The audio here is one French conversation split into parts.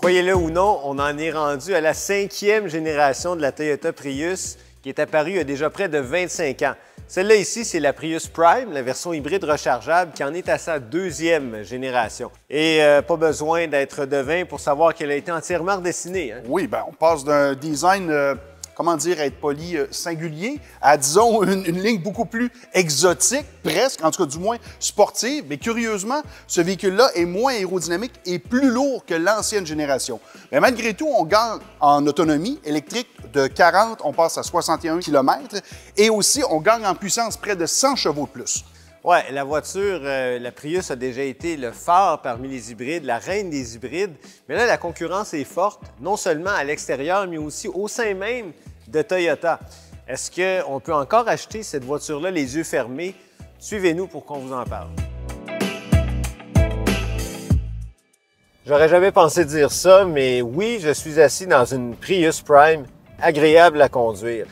Croyez-le ou non, on en est rendu à la 5e génération de la Toyota Prius qui est apparue il y a déjà près de 25 ans. Celle-là ici, c'est la Prius Prime, la version hybride rechargeable qui en est à sa 2e génération. Et pas besoin d'être devin pour savoir qu'elle a été entièrement redessinée. Hein? Oui, bien, on passe d'un design, comment dire, être poli, singulier, à, disons, une ligne beaucoup plus exotique, presque, en tout cas du moins sportive. Mais curieusement, ce véhicule-là est moins aérodynamique et plus lourd que l'ancienne génération. Mais malgré tout, on gagne en autonomie électrique de 40, on passe à 61 km. Et aussi, on gagne en puissance près de 100 chevaux de plus. Oui, la voiture, la Prius a déjà été le phare parmi les hybrides, la reine des hybrides. Mais là, la concurrence est forte, non seulement à l'extérieur, mais aussi au sein même de Toyota. Est-ce qu'on peut encore acheter cette voiture-là les yeux fermés? Suivez-nous pour qu'on vous en parle. J'aurais jamais pensé dire ça, mais oui, je suis assis dans une Prius Prime agréable à conduire.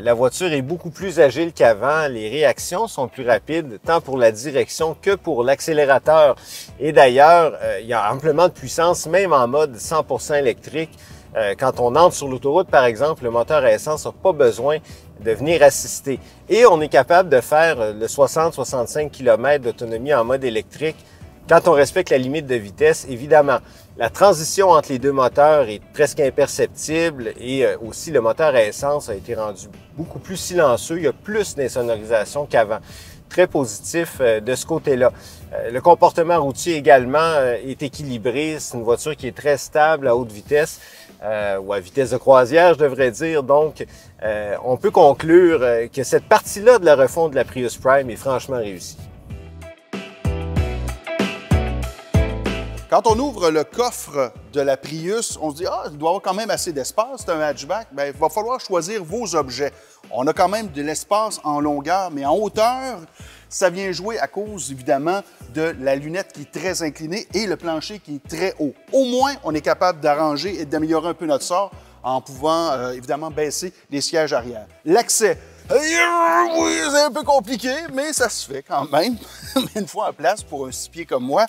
La voiture est beaucoup plus agile qu'avant, les réactions sont plus rapides, tant pour la direction que pour l'accélérateur. Et d'ailleurs, il y a amplement de puissance, même en mode 100% électrique. Quand on entre sur l'autoroute, par exemple, le moteur à essence n'a pas besoin de venir assister. Et on est capable de faire le 60-65 km d'autonomie en mode électrique quand on respecte la limite de vitesse, évidemment. La transition entre les deux moteurs est presque imperceptible et aussi le moteur à essence a été rendu beaucoup plus silencieux. Il y a plus d'insonorisation qu'avant. Très positif de ce côté-là. Le comportement routier également est équilibré. C'est une voiture qui est très stable à haute vitesse, ou à vitesse de croisière, je devrais dire. Donc, on peut conclure que cette partie-là de la refonte de la Prius Prime est franchement réussie. Quand on ouvre le coffre de la Prius, on se dit « Ah, il doit y avoir quand même assez d'espace, c'est un hatchback. » Bien, il va falloir choisir vos objets. On a quand même de l'espace en longueur, mais en hauteur, ça vient jouer à cause, évidemment, de la lunette qui est très inclinée et le plancher qui est très haut. Au moins, on est capable d'arranger et d'améliorer un peu notre sort en pouvant, évidemment, baisser les sièges arrière. L'accès. Oui, c'est un peu compliqué, mais ça se fait quand même. Une fois en place, pour un 6 pieds comme moi,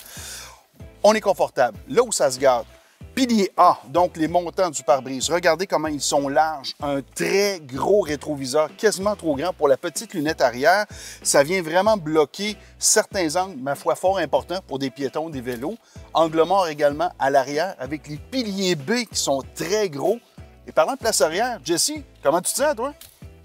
on est confortable. Là où ça se garde, pilier A, donc les montants du pare-brise. Regardez comment ils sont larges. Un très gros rétroviseur, quasiment trop grand pour la petite lunette arrière. Ça vient vraiment bloquer certains angles, ma foi, fort importants pour des piétons, des vélos. Angle mort également à l'arrière avec les piliers B qui sont très gros. Et parlant de place arrière, Jesse, comment tu te sens, toi?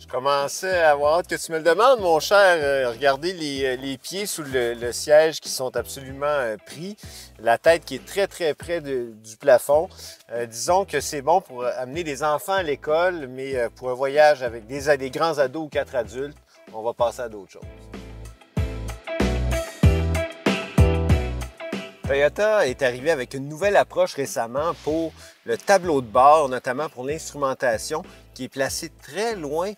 Je commençais à avoir hâte que tu me le demandes, mon cher. Regardez les pieds sous le siège qui sont absolument pris. La tête qui est très, très près du plafond. Disons que c'est bon pour amener des enfants à l'école, mais pour un voyage avec des grands ados ou 4 adultes, on va passer à d'autres choses. Toyota est arrivé avec une nouvelle approche récemment pour le tableau de bord, notamment pour l'instrumentation, qui est placé très loin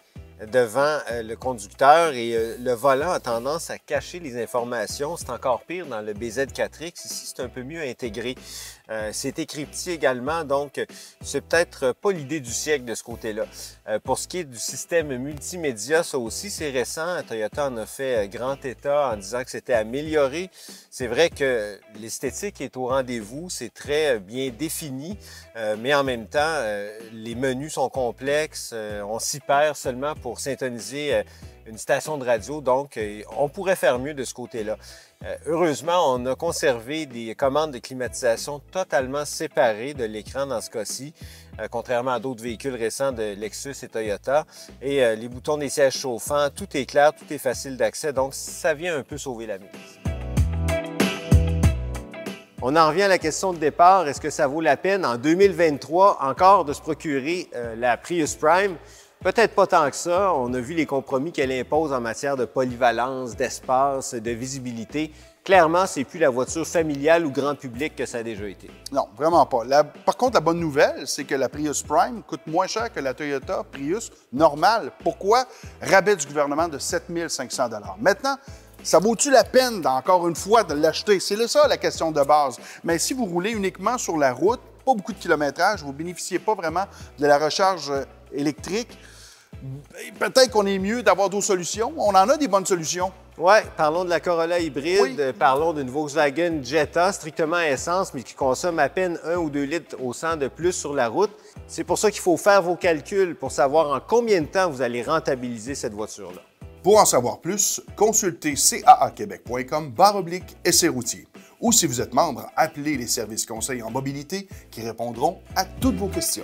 devant le conducteur et le volant a tendance à cacher les informations. C'est encore pire dans le BZ4X. Ici, c'est un peu mieux intégré. C'est écrit également, donc c'est peut-être pas l'idée du siècle de ce côté-là. Pour ce qui est du système multimédia, ça aussi c'est récent. Toyota en a fait grand état en disant que c'était amélioré. C'est vrai que l'esthétique est au rendez-vous, c'est très bien défini, mais en même temps, les menus sont complexes. On s'y perd seulement pour syntoniser une station de radio, donc on pourrait faire mieux de ce côté-là. Heureusement, on a conservé des commandes de climatisation totalement séparées de l'écran dans ce cas-ci, contrairement à d'autres véhicules récents de Lexus et Toyota. Et les boutons des sièges chauffants, tout est clair, tout est facile d'accès, donc ça vient un peu sauver la mise. On en revient à la question de départ. Est-ce que ça vaut la peine en 2023 encore de se procurer la Prius Prime? Peut-être pas tant que ça. On a vu les compromis qu'elle impose en matière de polyvalence, d'espace, de visibilité. Clairement, c'est plus la voiture familiale ou grand public que ça a déjà été. Non, vraiment pas. Par contre, la bonne nouvelle, c'est que la Prius Prime coûte moins cher que la Toyota Prius normale. Pourquoi? Rabais du gouvernement de 7 500 $. Maintenant, ça vaut-tu la peine, encore une fois, de l'acheter? C'est ça la question de base. Mais si vous roulez uniquement sur la route, pas beaucoup de kilométrage, vous ne bénéficiez pas vraiment de la recharge électrique, peut-être qu'on est mieux d'avoir d'autres solutions. On en a des bonnes solutions. Oui, parlons de la Corolla hybride, Oui. Parlons d'une Volkswagen Jetta, strictement à essence, mais qui consomme à peine 1 ou 2 litres au 100 de plus sur la route. C'est pour ça qu'il faut faire vos calculs pour savoir en combien de temps vous allez rentabiliser cette voiture-là. Pour en savoir plus, consultez caaquebec.com/essai routier. Ou si vous êtes membre, appelez les services conseils en mobilité qui répondront à toutes vos questions.